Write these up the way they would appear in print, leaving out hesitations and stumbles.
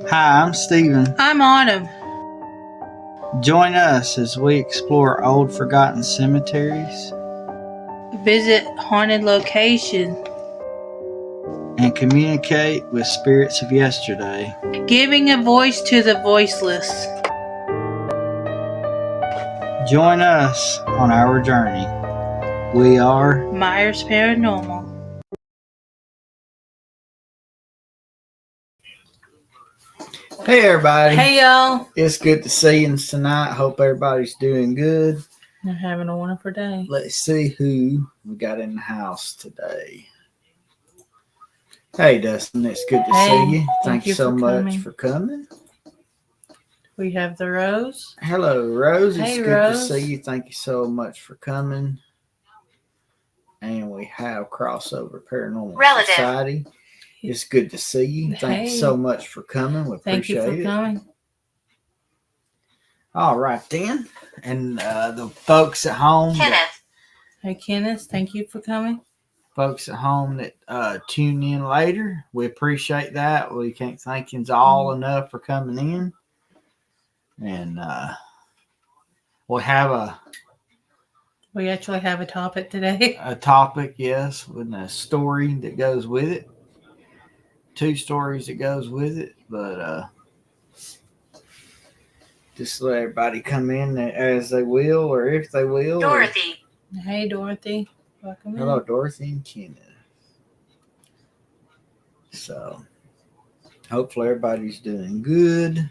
Hi, I'm Steven. I'm Autumn. Join us as we explore old forgotten cemeteries Visit haunted locations, and communicate with spirits of yesterday. giving a voice to the voiceless. Join us on our journey. We are Myers Paranormal. Hey everybody. Hey y'all. It's good to see you tonight. Hope everybody's doing good. You're having a wonderful day. Let's see who we got in the house today. Hey Dustin, it's good to see you. Thank you so much for coming. We have the Rose. Hello, Rose. It's Hey, good Rose. to see you. Thank you so much for coming. And we have Crossover Paranormal Society. It's good to see you. Thank you so much for coming. We appreciate it. Thank you for coming. All right, then. And the folks at home. Hey, Kenneth. Thank you for coming. Folks at home that tune in later. We appreciate that. We can't thank you all enough for coming in. And we actually have a topic today. A topic, yes, with a story that goes with it. 2 stories that goes with it, but just let everybody come in as they will, or if they will. Dorothy. Hey, Dorothy. Welcome. Hello, Dorothy and Kenneth. So, hopefully everybody's doing good.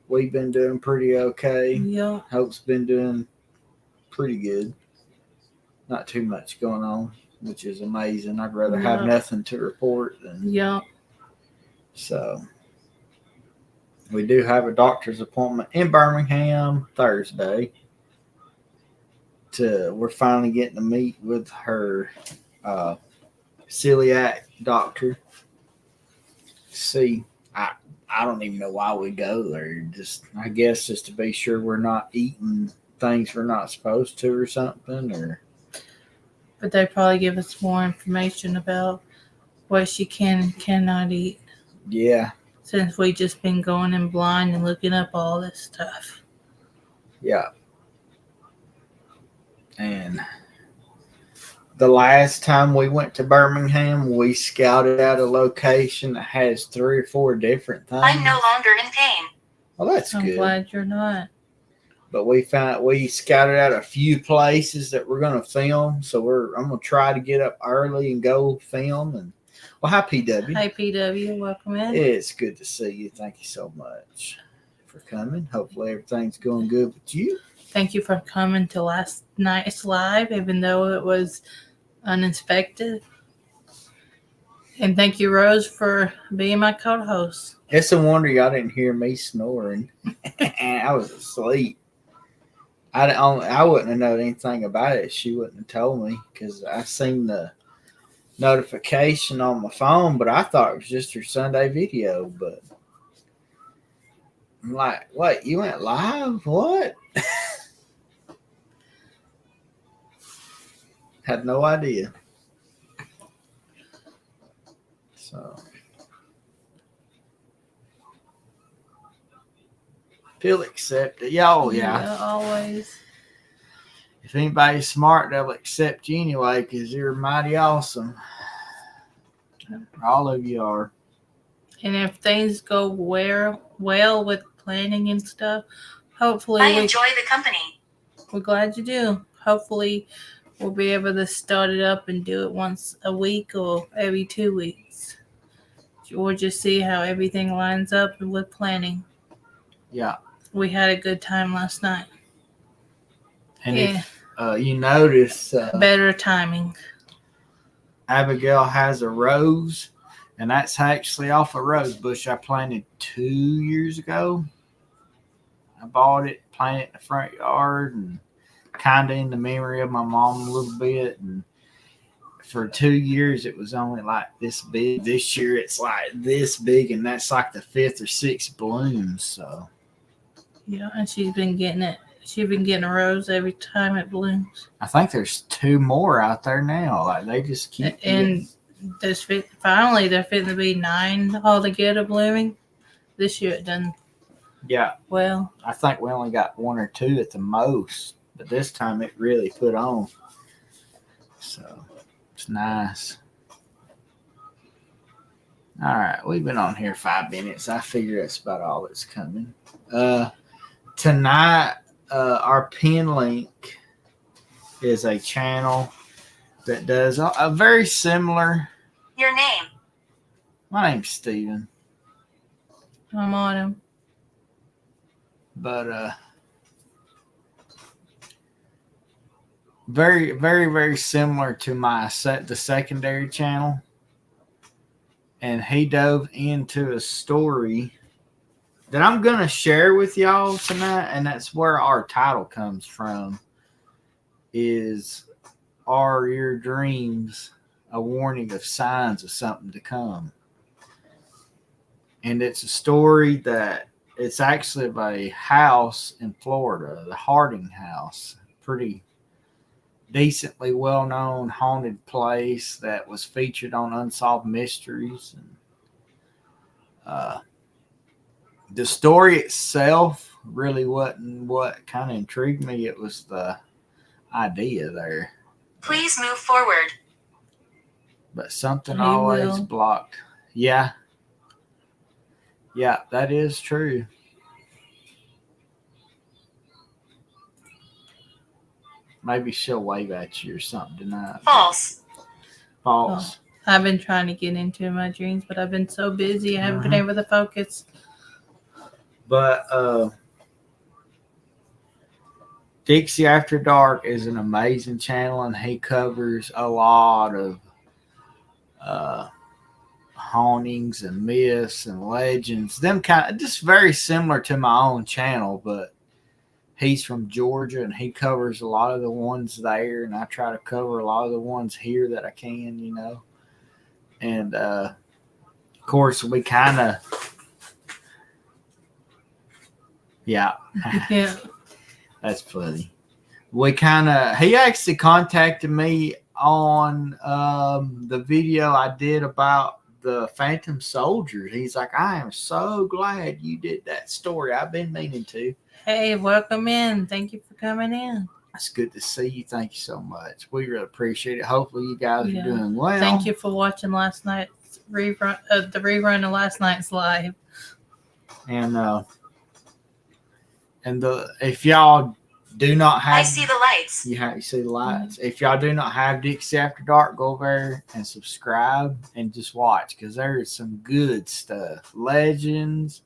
We've been doing pretty okay. Yeah. Hope's been doing pretty good. Not too much going on, which is amazing. I'd rather have nothing to report than. Yeah. So, we do have a doctor's appointment in Birmingham Thursday. We're finally getting to meet with her celiac doctor. See, I don't even know why we go there. I guess just to be sure we're not eating things we're not supposed to or something. But they probably give us more information about what she can and cannot eat. Yeah. Since we just been going in blind and looking up all this stuff. Yeah. And the last time we went to Birmingham, we scouted out a location that has 3 or 4 different things. I'm no longer in pain. Well, that's good. I'm glad you're not. But we scouted out a few places that we're going to film. So I'm going to try to get up early and go film. And well, hi PW. Hi PW, welcome in. It's good to see you. Thank you so much for coming. Hopefully everything's going good with you. Thank you for coming to last night's live, even though it was uninspected. And thank you, Rose, for being my co-host. It's a wonder y'all didn't hear me snoring. I was asleep. I wouldn't have known anything about it. She wouldn't have told me because I seen the notification on my phone, but I thought it was just her Sunday video. But I'm like, what? You went live? What? Had no idea. So feel accepted. Yeah. Always. If anybody's smart, they'll accept you anyway because you're mighty awesome. All of you are. And if things go well with planning and stuff, hopefully I enjoy the company. We're glad you do. Hopefully we'll be able to start it up and do it once a week or every 2 weeks. Or just see how everything lines up with planning. Yeah. We had a good time last night. And if you notice... better timing. Abigail has a rose, and that's actually off a rose bush I planted 2 years ago. I bought it, planted it in the front yard, and kind of in the memory of my mom a little bit. And for 2 years, it was only like this big. This year, it's like this big, and that's like the 5th or 6th blooms. So, yeah, and she's been getting it. She's been getting a rose every time it blooms. I think there's 2 more out there now. Like they just keep. And finally they're fitting to be 9 altogether blooming. This year it done Yeah, well. I think we only got 1 or 2 at the most, but this time it really put on. So it's nice. All right, we've been on here 5 minutes. I figure that's about all that's coming. Tonight, our pin link is a channel that does a very similar. Your name. My name's Steven, I'm on him. but very, very, very similar to the secondary channel. And he dove into a story that I'm going to share with y'all tonight. And that's where our title comes from is, are your dreams a warning of signs of something to come? And it's a story that it's actually of a house in Florida, the Harding House. Pretty decently well-known haunted place that was featured on Unsolved Mysteries. And the story itself really wasn't what kind of intrigued me. It was the idea there. Please move forward. But something He always will. blocked. Yeah, that is true. Maybe she'll wave at you or something tonight. False. False. I've been trying to get into my dreams, but I've been so busy I haven't been able to focus. But Dixie After Dark is an amazing channel, and he covers a lot of hauntings and myths and legends. Them kind of just very similar to my own channel, but he's from Georgia and he covers a lot of the ones there, and I try to cover a lot of the ones here that I can, you know. And of course, we kind of, yeah. Yeah. That's funny. He actually contacted me on the video I did about the Phantom Soldiers. He's like, I am so glad you did that story. I've been meaning to. Hey, welcome in. Thank you for coming in. It's good to see you. Thank you so much. We really appreciate it. Hopefully you guys Yeah. are doing well. Thank you for watching last night's rerun, the rerun of last night's live. And if y'all do not have, I see the lights. you see the lights. If y'all do not have Dixie After Dark, go over there and subscribe and just watch, because there is some good stuff. Legends.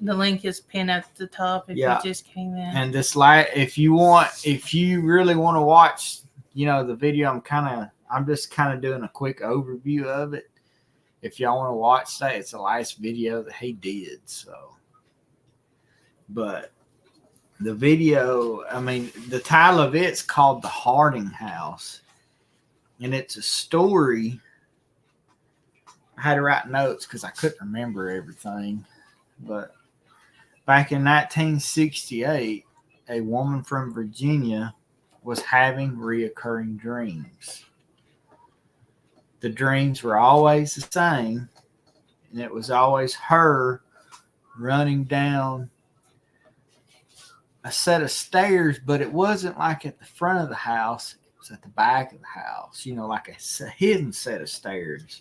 The link is pinned at the top if Yeah. you just came in. And this if you really want to watch, you know, the video, I'm just kind of doing a quick overview of it. If y'all want to watch that, it's the last video that he did. So, but the video, I mean, the title of it's called The Harding House, and it's a story. I had to write notes because I couldn't remember everything, but back in 1968, a woman from Virginia was having reoccurring dreams. The dreams were always the same, and it was always her running down a set of stairs, but it wasn't like at the front of the house. It was at the back of the house, you know, like a hidden set of stairs.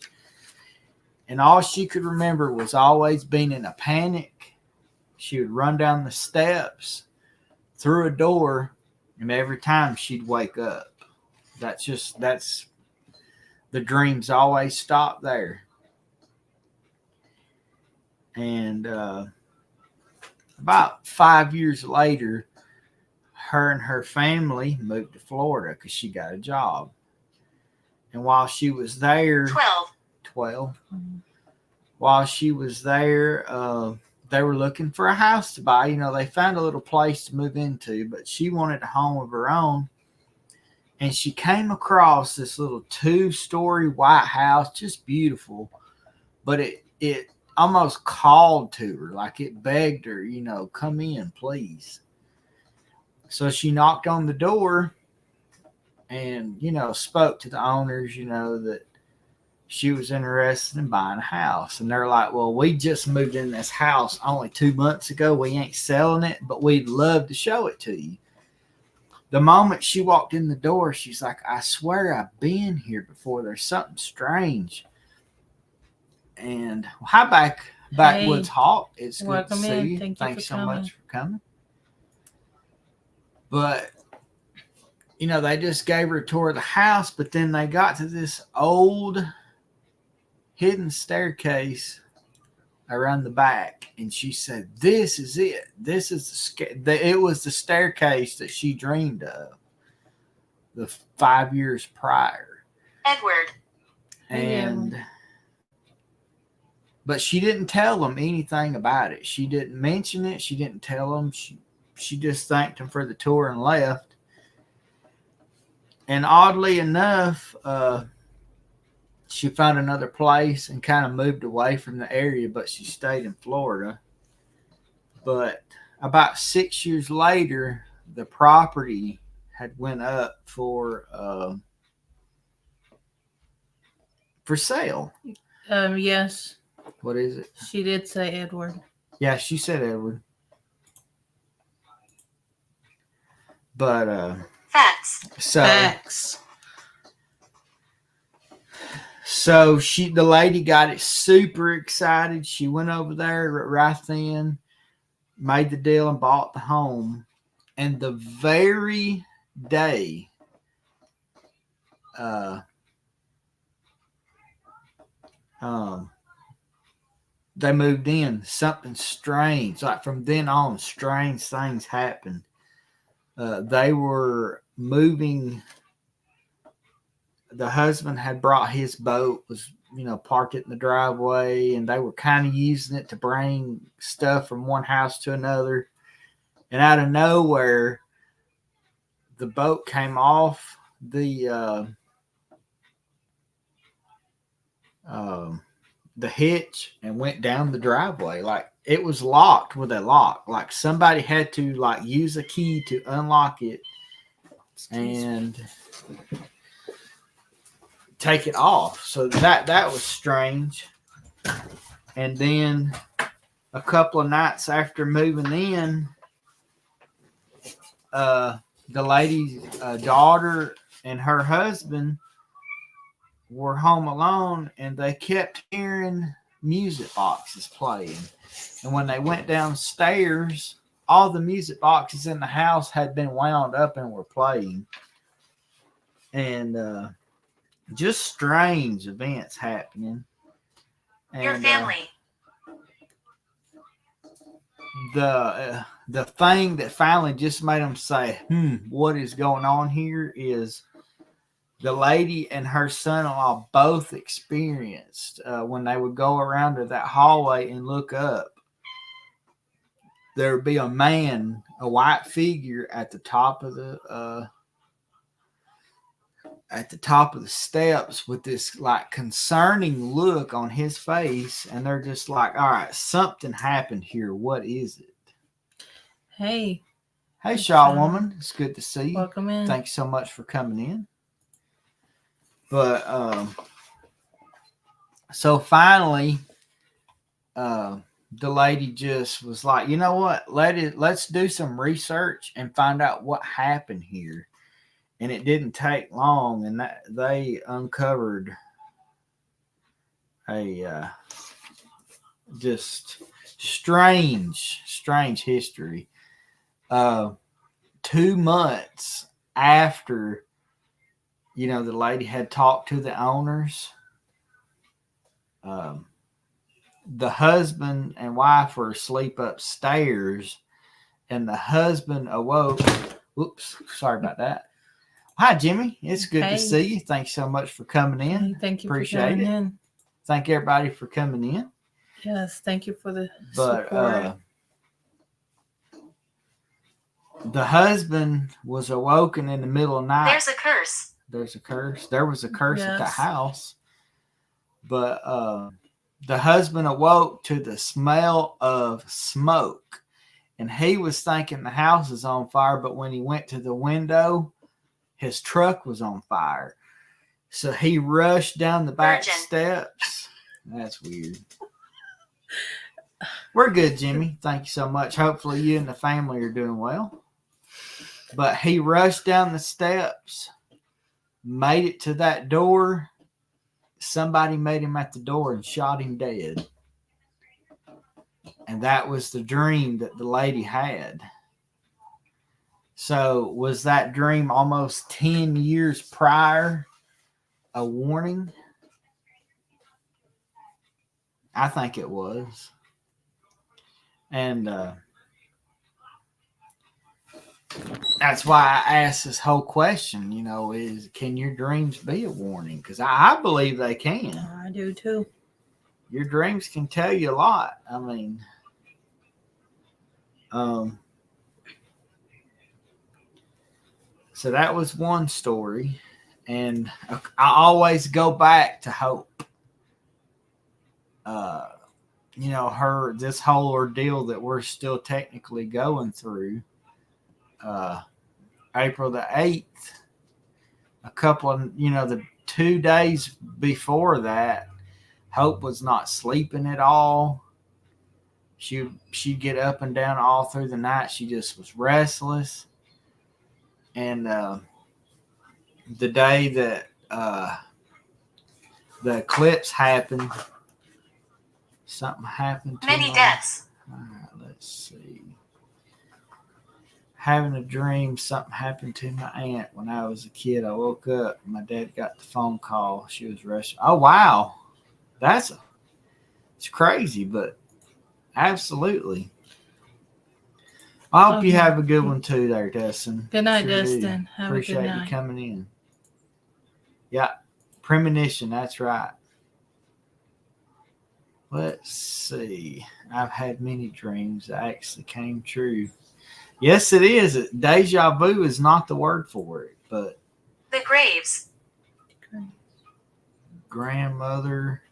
And all she could remember was always being in a panic. She would run down the steps, through a door, and every time she'd wake up. That's the dreams always stop there. And about 5 years later, her and her family moved to Florida because she got a job. And while she was there, 12. While she was there, they were looking for a house to buy. You know, they found a little place to move into, but she wanted a home of her own. And she came across this little 2-story white house, just beautiful. But it almost called to her, like it begged her, you know, come in, please. So she knocked on the door and, you know, spoke to the owners, you know, that she was interested in buying a house. And they're like, well, we just moved in this house only 2 months ago. We ain't selling it, but we'd love to show it to you. The moment she walked in the door, she's like, I swear I've been here before. There's something strange. And hi, Backwoods Hawk. It's good to welcome see in. you. Thank you Thanks for so coming. much for coming. But, you know, they just gave her a tour of the house, but then they got to this old hidden staircase around the back, and she said, this is it. This is it was the staircase that she dreamed of the 5 years prior. Edward. And but she didn't tell them anything about it. She didn't mention it. She didn't tell them. She just thanked them for the tour and left. And oddly enough, she found another place and kind of moved away from the area, but she stayed in Florida. But about 6 years later, the property had went up for sale. Yes. What is it? She did say Edward. Yeah, she said Edward. But Facts. Facts. So the lady got it super excited. She went over there right then, made the deal and bought the home. And the very day they moved in, something strange, like from then on, strange things happened. They were moving. The husband had brought his boat, was, you know, parked it in the driveway, and they were kind of using it to bring stuff from one house to another. And out of nowhere, the boat came off the hitch and went down the driveway. Like it was locked with a lock. Like somebody had to like use a key to unlock it and take it off. So that was strange. And then a couple of nights after moving in, the lady's daughter and her husband were home alone, and they kept hearing music boxes playing. And when they went downstairs, all the music boxes in the house had been wound up and were playing. And just strange events happening. And, Your family. The thing that finally just made them say, what is going on here is the lady and her son-in-law both experienced when they would go around to that hallway and look up, there would be a man, a white figure at the top of the steps with this like concerning look on his face, and they're just like, all right, something happened here. What is it? Hey, Shaw woman, it's good to see you. Welcome in. Thanks so much for coming in. But so finally, the lady just was like, you know what? Let's do some research and find out what happened here. And it didn't take long, and they uncovered a just strange history. 2 months after, you know, the lady had talked to the owners, the husband and wife were asleep upstairs, and the husband awoke. Oops, sorry about that. Hi, Jimmy. It's good to see you. Thanks so much for coming in. Thank you Appreciate for coming it. in. Thank everybody for coming in. Yes, thank you for the But support. the husband was awoken in the middle of the night. There's a curse. There's a curse. There was a curse at the Yes. house. But the husband awoke to the smell of smoke. And he was thinking the house is on fire. But when he went to the window, his truck was on fire. So he rushed down the back Virgin. steps. That's weird. We're good, Jimmy. Thank you so much. Hopefully you and the family are doing well. But he rushed down the steps, made it to that door. Somebody met him at the door and shot him dead. And that was the dream that the lady had. So was that dream almost 10 years prior a warning? I think it was. And that's why I asked this whole question, is can your dreams be a warning? Because I believe they can. I do too. Your dreams can tell you a lot. I mean, so that was one story. And I always go back to Hope. This whole ordeal that we're still technically going through. April the 8th, a couple of, the 2 days before that, Hope was not sleeping at all. She'd get up and down all through the night. She just was restless. And the day that the eclipse happened, something happened to Many my, deaths. all right, let's see. Having a dream, something happened to my aunt when I was a kid. I woke up, my dad got the phone call. She was rushing. Oh, wow. It's crazy, but absolutely. I hope you have a good one too there, Dustin. Good night, Sure do. Dustin. Have Appreciate a good you night. coming in. Yeah, premonition, that's right. Let's see. I've had many dreams that actually came true. Yes, it is. Deja vu is not the word for it, but The graves. grandmother.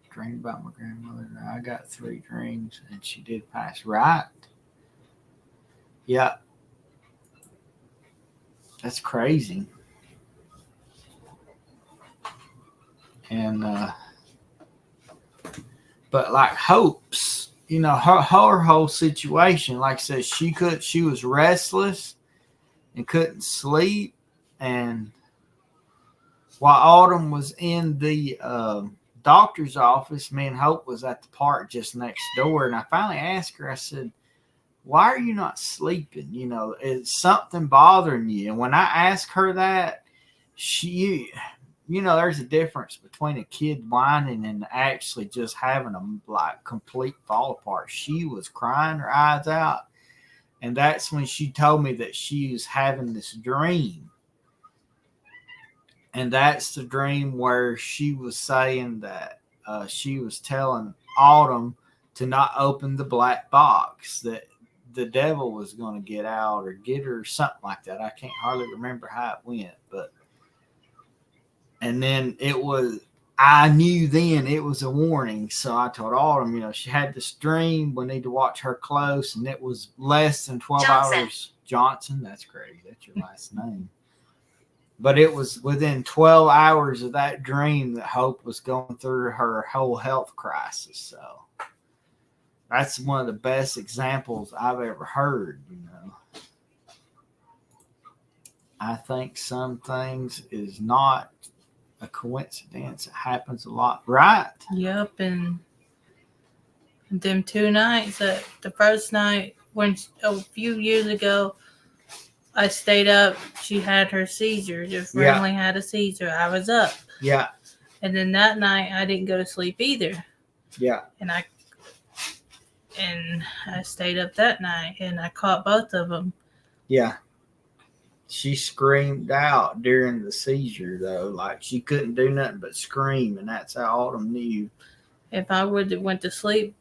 Dream about my grandmother. I got 3 dreams and she did pass. Right. Yeah. That's crazy. And but like Hope's, her whole situation, like I said, she was restless and couldn't sleep. And while Autumn was in the doctor's office, me and Hope was at the park just next door. And I finally asked her, I said, why are you not sleeping? Is something bothering you? And when I asked her that, there's a difference between a kid whining and actually just having a complete fall apart. She was crying her eyes out. And that's when she told me that she was having this dream. And that's the dream where she was saying that she was telling Autumn to not open the black box, that the devil was going to get out or get her, something like that. I can't hardly remember how it went, but and then I knew then it was a warning. So I told Autumn, she had this dream. We need to watch her close. And it was less than 12 Johnson. hours. Johnson, that's crazy. That's your last name. But it was within 12 hours of that dream that Hope was going through her whole health crisis. So that's one of the best examples I've ever heard, I think some things is not a coincidence. It happens a lot, right? Yep, and them 2 nights. The first night, when a few years ago, I stayed up. She had her seizure. Just randomly had a seizure. I was up. Yeah. And then that night, I didn't go to sleep either. Yeah. And I stayed up that night, and I caught both of them. Yeah. She screamed out during the seizure, though. Like, she couldn't do nothing but scream, and that's how Autumn knew. If I would have went to sleep,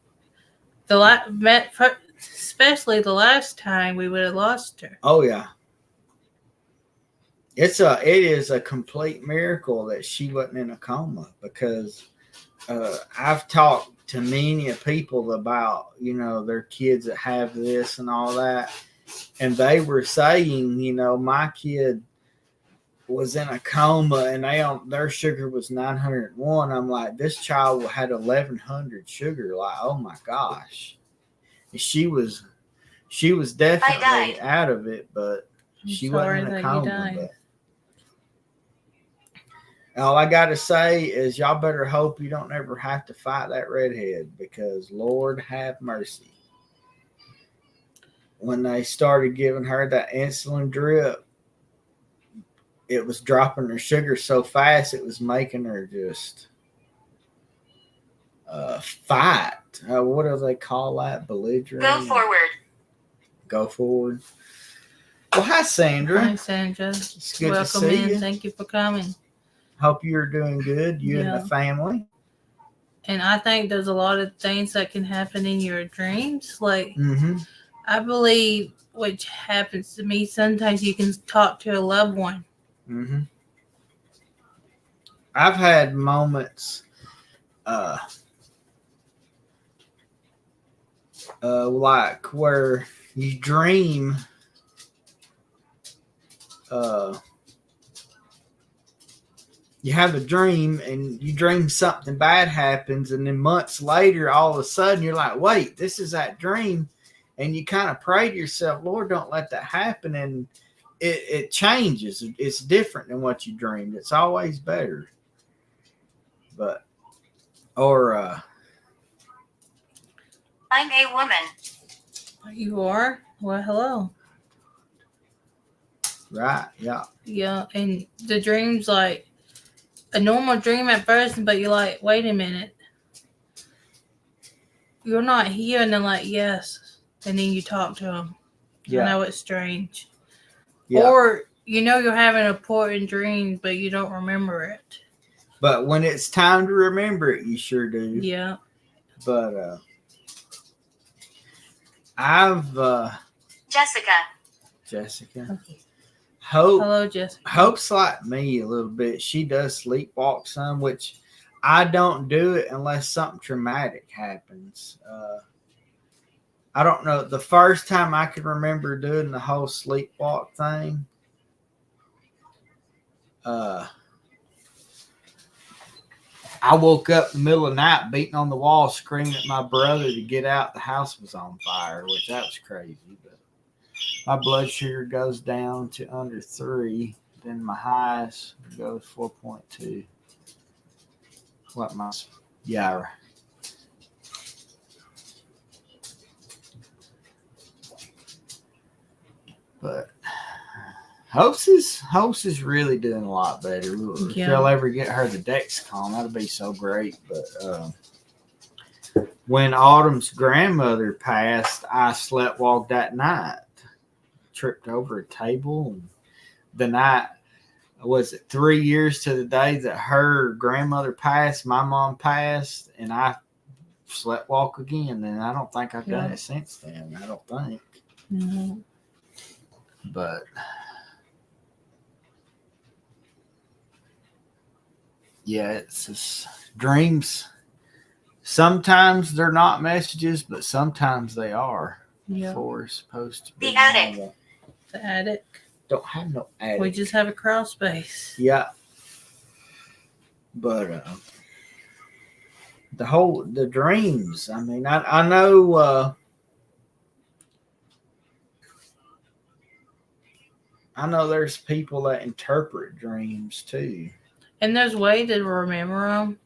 especially the last time, we would have lost her. Oh, yeah. It is a complete miracle that she wasn't in a coma, because I've talked to many people about, their kids that have this and all that. And they were saying, my kid was in a coma, and their sugar was 901. I'm like, this child had 1100 sugar. Like, oh my gosh. And she was definitely out of it, but she wasn't in a coma. But all I got to say is y'all better hope you don't ever have to fight that redhead, because Lord have mercy. When they started giving her that insulin drip, it was dropping her sugar so fast it was making her just fight. What do they call that? Belligerent? Go forward. Go forward. Well, hi, Sandra. Hi, Sandra. It's good Welcome to see in. you. Thank you for coming. Hope you're doing good, you and the family. And I think there's a lot of things that can happen in your dreams. Like, I believe, which happens to me, sometimes you can talk to a loved one. I've had moments like where you dream you have a dream and you dream something bad happens, and then months later all of a sudden you're like, wait, this is that dream, and you kind of pray to yourself, Lord, don't let that happen, and it changes. It's different than what you dreamed. It's always better. But I'm a woman. You are? Well, hello. Right, yeah. Yeah, and the dream's like a normal dream at first, but you're like, wait a minute. You're not here, and they're like, yes. And then you talk to them. Yeah. I know it's strange. Yeah. Or, you're having an important dream, but you don't remember it. But when it's time to remember it, you sure do. Yeah. But I've Jessica. Hello, Jessica. Hope's like me a little bit. She does sleepwalk some, which I don't do it unless something traumatic happens. I don't know. The first time I can remember doing the whole sleepwalk thing, I woke up in the middle of the night beating on the wall, screaming at my brother to get out. The house was on fire, which that was crazy. But my blood sugar goes down to under 3. Then my highest goes 4.2. Yeah. But Hopes is really doing a lot better. If they'll ever get her the Dexcom, that'd be so great. But when Autumn's grandmother passed, I sleepwalked that night. Tripped over a table, and the night, was it 3 years to the day that her grandmother passed, my mom passed, and I sleepwalk again. And I don't think I've done it since then. I don't think. Mm-hmm. But yeah, it's just dreams. Sometimes they're not messages, but sometimes they are. Yeah. We're supposed to be. The attic. Normal. The attic. Don't have no attic. We just have a crawl space. Yeah. But the dreams. I mean, I know. I know there's people that interpret dreams too. And there's ways to remember them.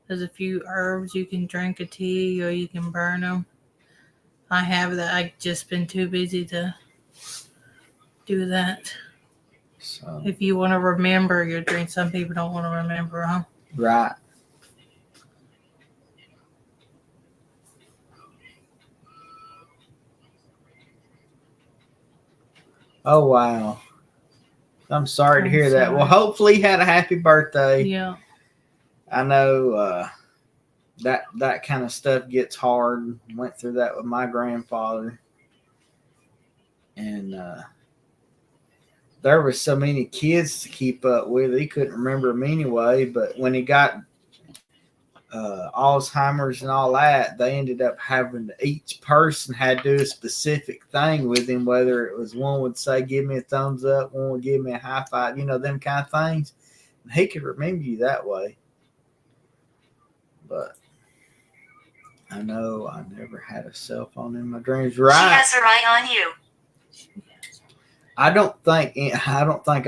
There's a few herbs you can drink a tea, or you can burn them. I have that. I've just been too busy to do that. So, if you want to remember your dream, some people don't want to remember them. Right. Oh, wow. I'm sorry to hear that. Well, hopefully he had a happy birthday. Yeah. I know that kind of stuff gets hard. Went through that with my grandfather. And there were so many kids to keep up with. He couldn't remember them anyway. But when he got Alzheimer's and all that, they ended up having each person had to do a specific thing with him, whether it was one would say, give me a thumbs up, one would give me a high five, them kind of things. And he could remember you that way. But I know I never had a cell phone in my dreams. Right. She has her eye on you. I don't think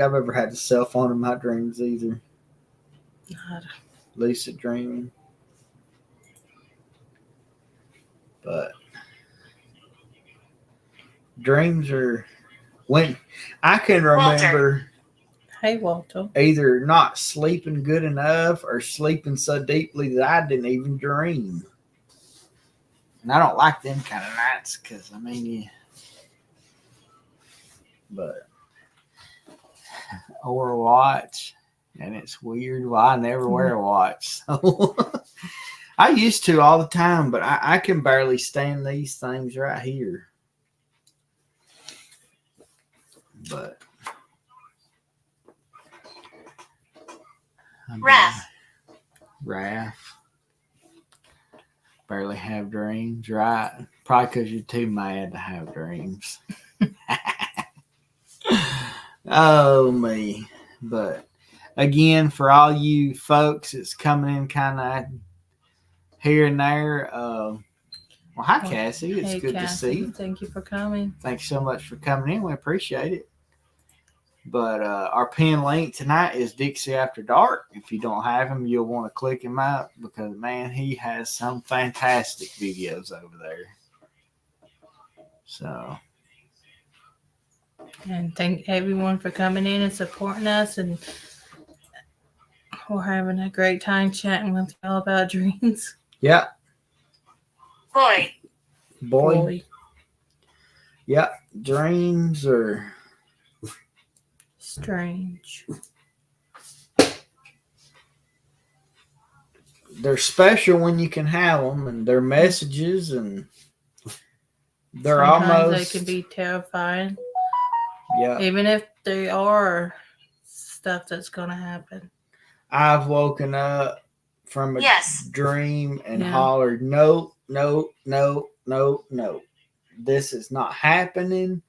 I've ever had a cell phone in my dreams either. Lucid dreaming. But dreams are when I can remember Hey, Walter. either not sleeping good enough or sleeping so deeply that I didn't even dream. And I don't like them kind of nights because, but or a watch, and it's weird. Well, I never wear a watch, so I used to all the time, but I can barely stand these things right here. But Raph. Barely have dreams, right? Probably because you're too mad to have dreams. Oh, me. But again, for all you folks that's coming in kind of here and there, well, hi, Cassie. It's good to see you. Thank you for coming. Thanks so much for coming in. We appreciate it. But our pin link tonight is Dixie After Dark. If you don't have him, you'll want to click him out because, man, he has some fantastic videos over there. So. And thank everyone for coming in and supporting us. And we're having a great time chatting with y'all about dreams. Yeah. Boy. Yeah. Dreams are strange. They're special when you can have them, and they're messages, and they're Sometimes almost. they can be terrifying. Yeah. Even if they are stuff that's going to happen. I've woken up from a dream and hollered, no. This is not happening.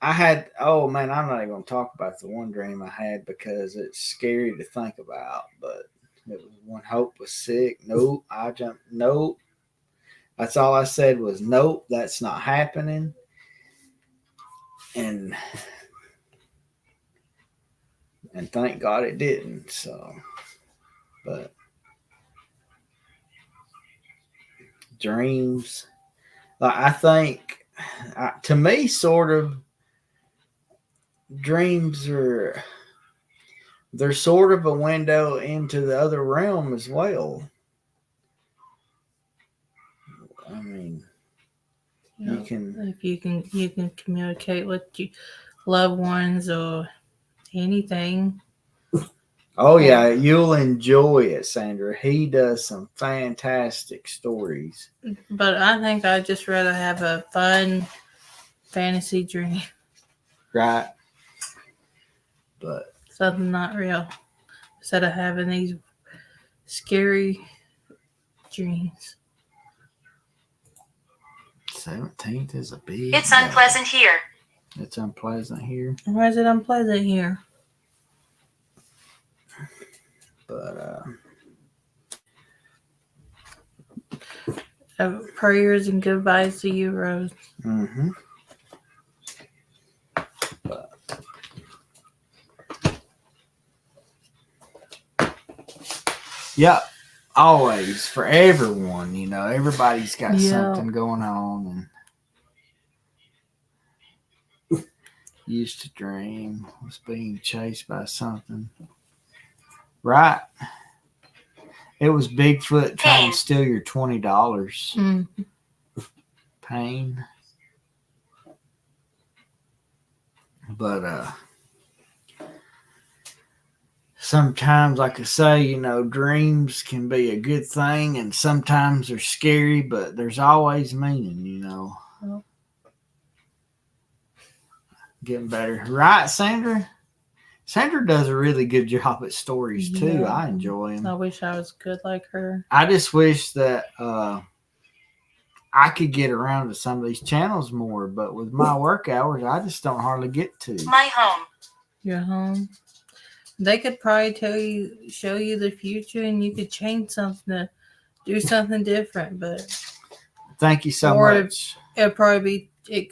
I'm not even going to talk about the one dream I had because it's scary to think about, but it was when Hope was sick. Nope. I jumped. Nope. That's all I said was, nope, that's not happening. And thank God it didn't. So, but dreams, I think, to me, sort of, dreams they're sort of a window into the other realm as well. I mean, you can communicate with your loved ones or anything. Oh yeah, you'll enjoy it, Sandra. He does some fantastic stories. But I think I'd just rather have a fun fantasy dream. Right. But something not real. Instead of having these scary dreams. 17th is a big It's unpleasant here. It's unpleasant here. Why is it unpleasant here? But prayers and goodbyes to you, Rose. Mm-hmm. But yeah, always for everyone, everybody's got something going on, and used to dream was being chased by something. Right. It was Bigfoot trying to steal your $20. Mm-hmm. Pain. But sometimes, like I say, dreams can be a good thing, and sometimes they're scary, but there's always meaning, Oh. Getting better. Right, Sandra? Sandra does a really good job at stories too. Yeah. I enjoy them. I wish I was good like her. I just wish that I could get around to some of these channels more, but with my work hours, I just don't hardly get to. My home. Your home. They could probably show you the future, and you could change something to do something different. But Thank you so Or- much. it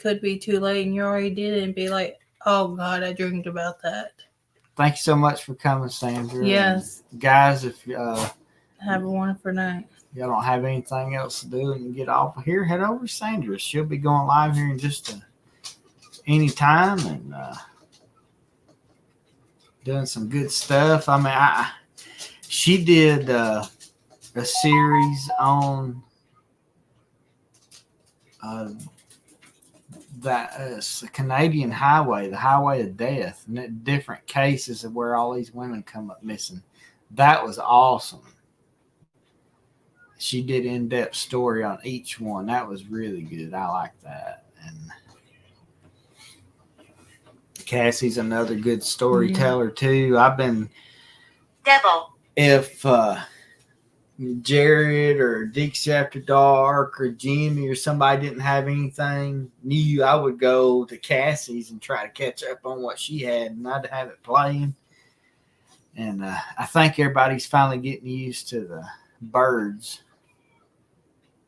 could be too late, and you already did it, and be like, oh God, I dreamed about that. Thank you so much for coming, Sandra. Yes. And guys, if Have a wonderful night. y'all don't have anything else to do and you get off of here, head over to Sandra. She'll be going live here in just any time and doing some good stuff. I mean, she did a series on it's the Canadian highway, the highway of death, and different cases of where all these women come up missing. That was awesome. She did in-depth story on each one. That was really good. I like that. And Cassie's another good storyteller too. I've been Devil. if Jared or Dixie After Dark or Jimmy or somebody didn't have anything new, I would go to Cassie's and try to catch up on what she had, and I'd have it playing. And I think everybody's finally getting used to the birds.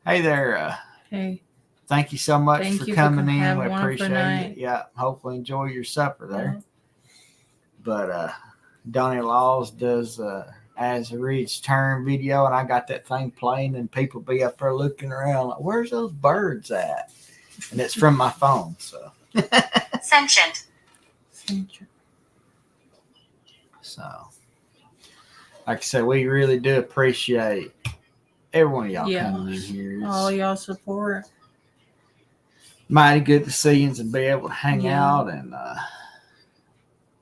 Hey there. Hey, Thank you so much Thank for you for coming in. have We a wonderful appreciate night. it. Yeah, hopefully enjoy your supper there. well, But Donnie Laws does As a Ridge Turn video, and I got that thing playing, and people be up there looking around like, where's those birds at? And it's from my phone. So, Sentient. like I said, we really do appreciate every one of y'all Yeah. coming in here. It's all y'all support. mighty good to see you and be able to hang Yeah. out. And I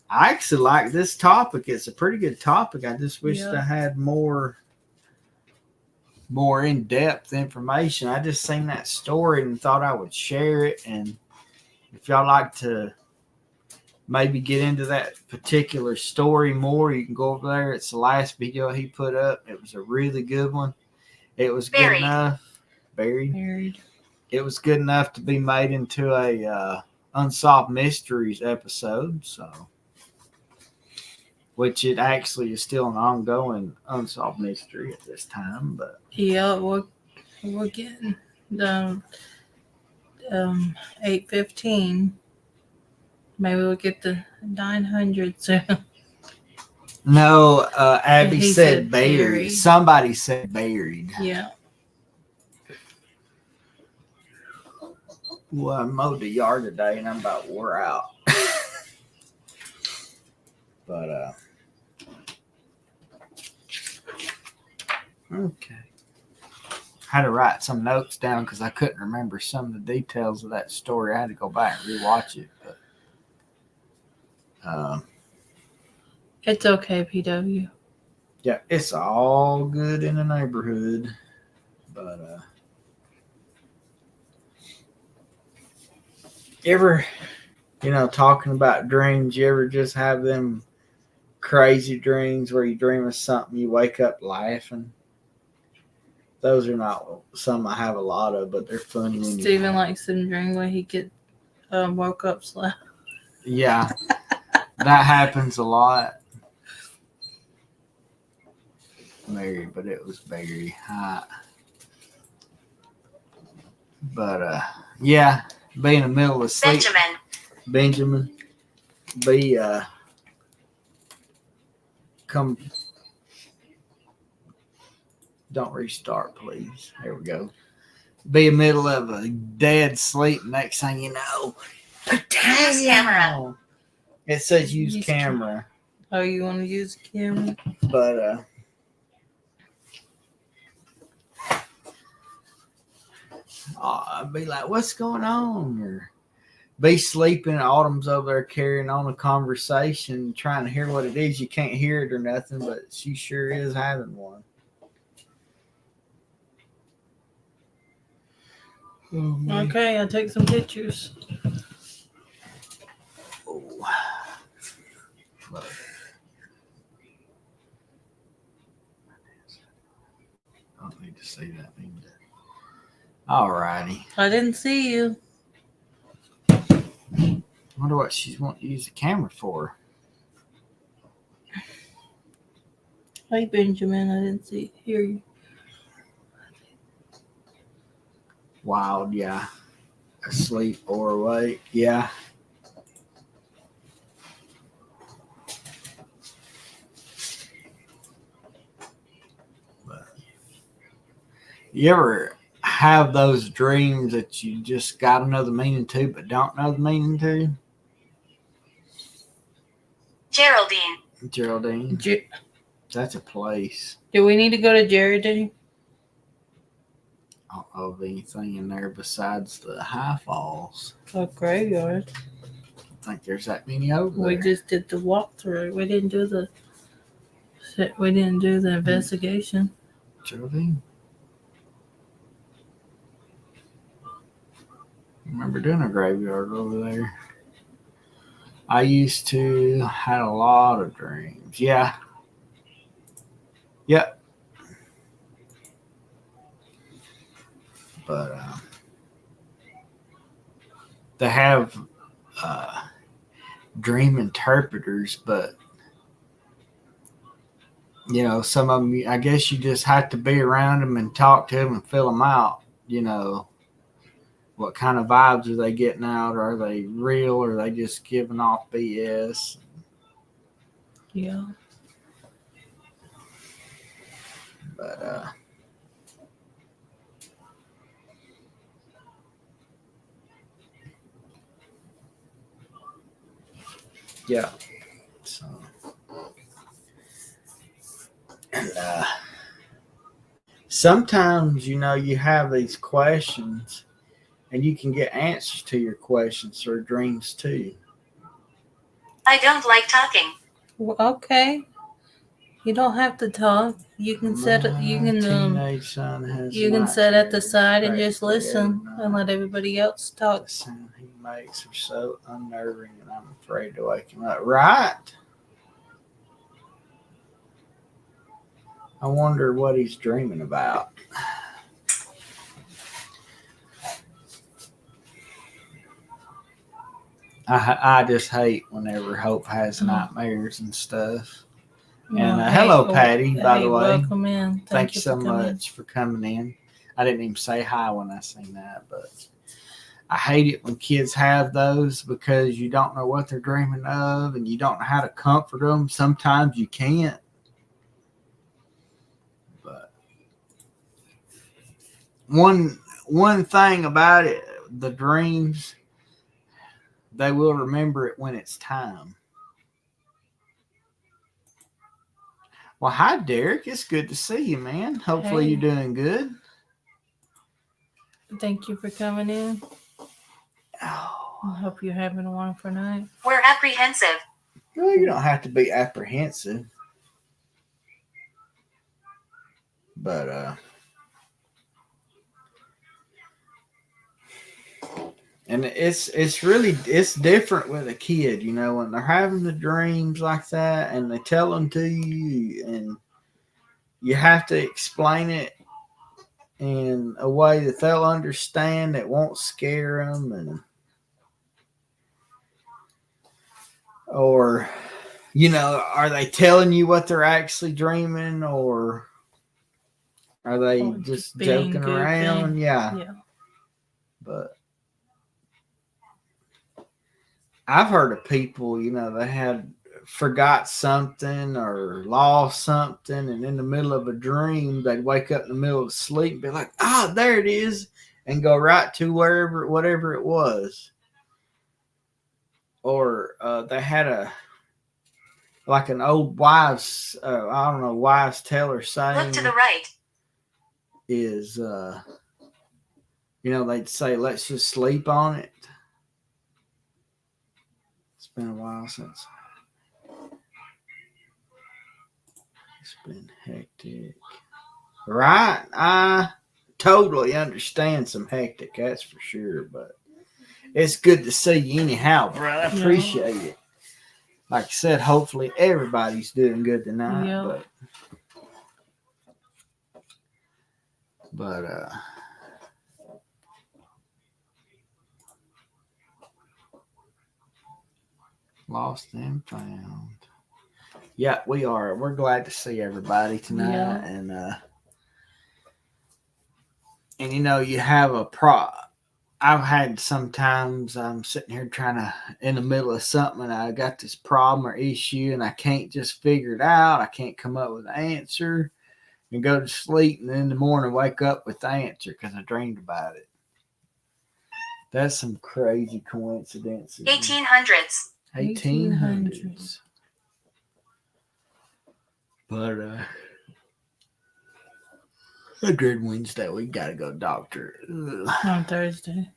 actually like this topic. It's a pretty good topic. I just wish Yeah. I had more in-depth information. I just seen that story and thought I would share it. And if y'all like to maybe get into that particular story more, you can go over there. It's the last video he put up. It was a really good one. It was good Buried. enough. Buried. Married. It was good enough to be made into a Unsolved Mysteries episode. So, which it actually is still an ongoing unsolved mystery at this time. But Yeah, we're getting the 8:15. Maybe we'll get the 900 soon. no, Abby He said said buried. buried. Somebody said buried. Yeah. Well, I mowed the yard today and I'm about wore out. But okay. Had to write some notes down because I couldn't remember some of the details of that story. I had to go back and rewatch it. But It's okay, PW. yeah, it's all good in the neighborhood. But ever, talking about dreams, you ever just have them crazy dreams where you dream of something, you wake up laughing? Those are not some I have a lot of, but they're funny. When Steven likes to dream when he get woke up slow. Yeah, that happens a lot. Mary, but it was very hot. But yeah, be in the middle of sleep. Benjamin, be come. Don't restart, please. There we go. Be in the middle of a dead sleep. Next thing you know, Use camera. it says use Use camera. Oh, you want to use the camera? But I'd be like, what's going on? Or be sleeping, Autumn's over there carrying on a conversation, trying to hear what it is. You can't hear it or nothing, but she sure is having one. Oh, man. Okay, I'll take some pictures. Oh. But I don't need to see that either. All righty. I didn't see you. Wonder what she's wanting to use the camera for. Hi, Benjamin. I didn't hear you. Wild, yeah. Asleep or awake, yeah. But you ever have those dreams that you just got to know the meaning to, but don't know the meaning to? Geraldine. Geraldine, that's a place. Do we need to go to Geraldine? I don't know of anything in there besides the High Falls. Oh, graveyard. I don't think there's that many over there. We just did the walkthrough. We didn't do the investigation. Geraldine. I remember doing a graveyard over there. I used to had a lot of dreams. Yeah. Yep. But they have dream interpreters, but you know, some of them, I guess you just have to be around them and talk to them and fill them out. You know, what kind of vibes are they getting out? Are they real, or are they just giving off BS? Yeah. But yeah. So and sometimes, you know, you have these questions and you can get answers to your questions through dreams too. I don't like talking. Well, okay. You don't have to talk. You can set it. You can teenage son has you can sit at the side and just nightmare listen every and night. let everybody else talk. The sound he makes are so unnerving, and I'm afraid to wake him up. Right? I wonder what he's dreaming about. I just hate whenever Hope has nightmares and stuff. And hello, Patty, by the way. Welcome in. Thank you for so coming. much for coming in. I didn't even say hi when I seen that, but I hate it when kids have those because you don't know what they're dreaming of and you don't know how to comfort them. Sometimes you can't. But one thing about it, the dreams, they will remember it when it's time. Well, hi, Derek. It's good to see you, man. Hopefully Hey. you're doing good. Thank you for coming in. Oh, I hope you're having a wonderful night. We're apprehensive. well, you don't have to be apprehensive. But, and it's really different with a kid, you know, when they're having the dreams like that and they tell them to you and you have to explain it in a way that they'll understand, that won't scare them, and or, you know, are they telling you what they're actually dreaming, or are they Or just being joking goofy. around? Yeah. Yeah. But I've heard of people, you know, they had forgot something or lost something, and in the middle of a dream, they'd wake up in the middle of sleep and be like, "Ah, there it is," and go right to whatever it was. Or they had an old wives, I don't know, wives tale saying Look to the right. is, you know, they'd say, "Let's just sleep on it." It's been a while since. It's been hectic. Right? I totally understand some hectic, that's for sure. But it's good to see you anyhow, bro. I appreciate it. like I said, hopefully everybody's doing good tonight. Yep. But lost and found. Yeah, we are. We're glad to see everybody tonight, Yeah. and you know, you have I've had sometimes I'm sitting here trying to in the middle of something and I got this problem or issue and I can't just figure it out. I can't come up with an answer and go to sleep and then in the morning wake up with the answer because I dreamed about it. That's some crazy coincidences. 1800s. 1800s. But a good Wednesday. We gotta go to doctor. Ugh. On Thursday.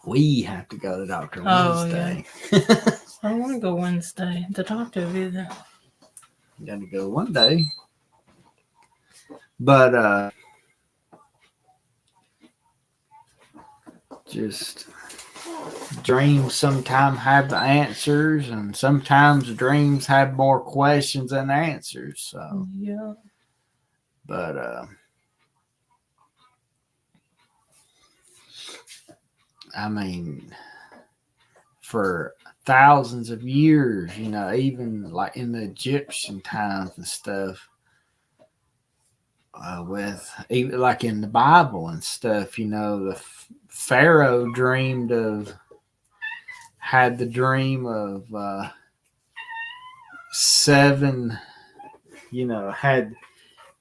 We have to go to doctor Oh, Wednesday. I don't want to go Wednesday. The doctor will be there. Gotta go one day. But just dreams sometimes have the answers and sometimes dreams have more questions than answers. So Yeah. but I mean, for thousands of years, you know, even like in the Egyptian times and stuff, with even like in the Bible and stuff, you know, the Pharaoh had the dream of 7, you know, had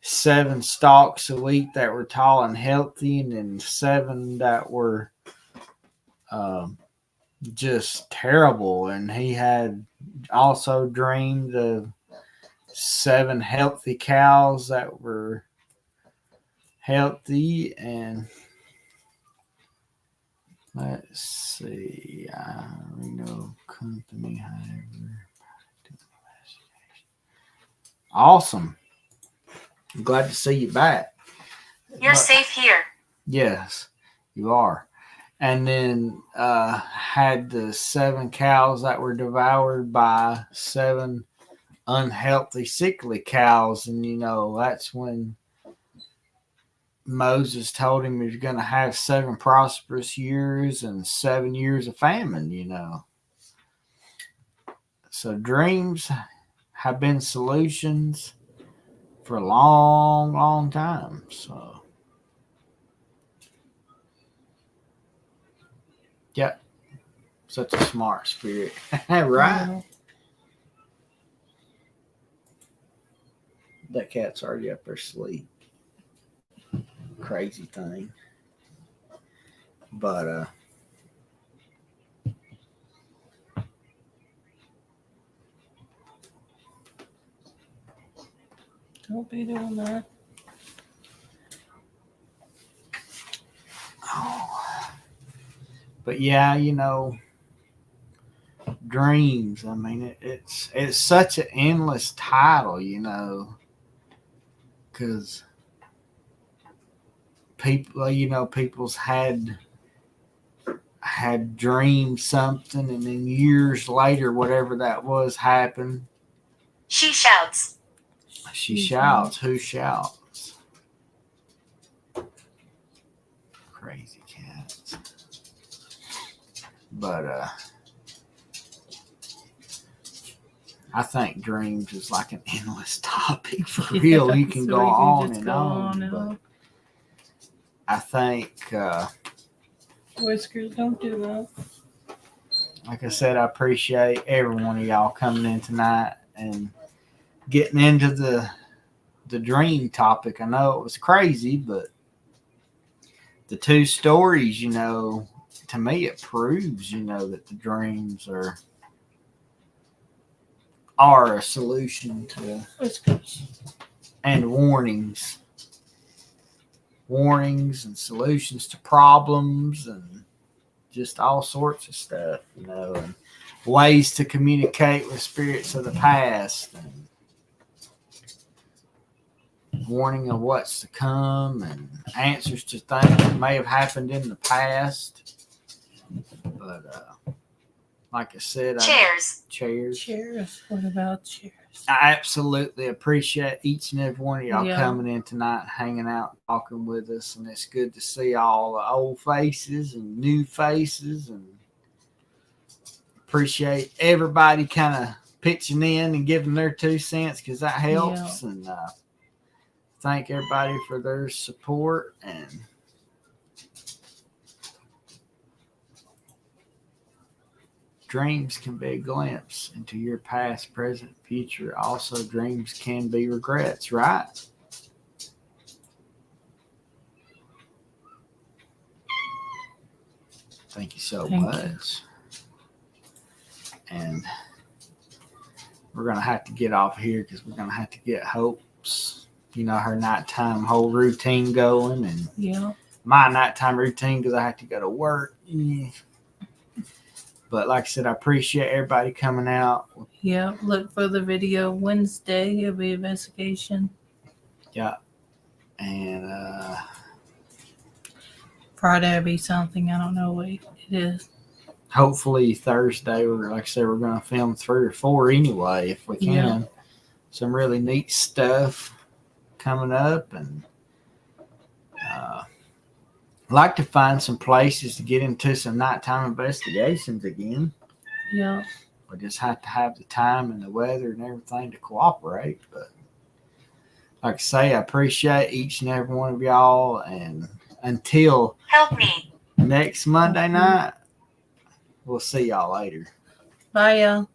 7 stalks of wheat that were tall and healthy, and then 7 that were just terrible. And he had also dreamed of 7 healthy cows that were healthy. And let's see, Reno Company, however. Awesome. I'm glad to see you back. You're safe here. Yes, you are. And then had the 7 cows that were devoured by 7 unhealthy, sickly cows. And, you know, that's when Moses told him he's going to have 7 prosperous years and 7 years of famine, you know. So dreams have been solutions for a long, long time. So, yeah, such a smart spirit. Right? Yeah. That cat's already up there asleep. Crazy thing. But Don't be doing that. but yeah, you know, dreams. I mean, it's such an endless title, you know, because people, you know, people's had dreamed something, and then years later, whatever that was happened. She shouts. She shouts. Who shouts? Crazy cats. But I think dreams is like an endless topic for real. You can so go we on just and go on. and But on. I think, Whiskers, don't do that. like I said, I appreciate every one of y'all coming in tonight and getting into the dream topic. I know it was crazy, but the 2 stories, you know, to me it proves, you know, that the dreams are a solution to Whiskers. and warnings and solutions to problems and just all sorts of stuff, you know, and ways to communicate with spirits of the past and warning of what's to come and answers to things that may have happened in the past. But like I said, Chairs. chairs. Cheers. What about cheers? I absolutely appreciate each and every one of y'all Yeah. coming in tonight, hanging out, talking with us, and it's good to see all the old faces and new faces, and appreciate everybody kind of pitching in and giving their 2 cents because that helps. And thank everybody for their support. And dreams can be a glimpse into your past, present, future. Also, dreams can be regrets, right? Thank you so Thank much. And we're going to have to get off here because we're going to have to get Hope's, her nighttime whole routine going. And Yeah. my nighttime routine because I have to go to work. Yeah. But like I said, I appreciate everybody coming out. Yeah. Look for the video Wednesday. It'll be investigation. Yeah. And Friday will be something. I don't know what it is. hopefully Thursday, like I said, we're going to film 3 or 4 anyway, if we can. Yeah. Some really neat stuff coming up. And like to find some places to get into some nighttime investigations again. Yeah. We just have to have the time and the weather and everything to cooperate. But like I say, I appreciate each and every one of y'all. And until Help me. next Monday night, we'll see y'all later. Bye, y'all.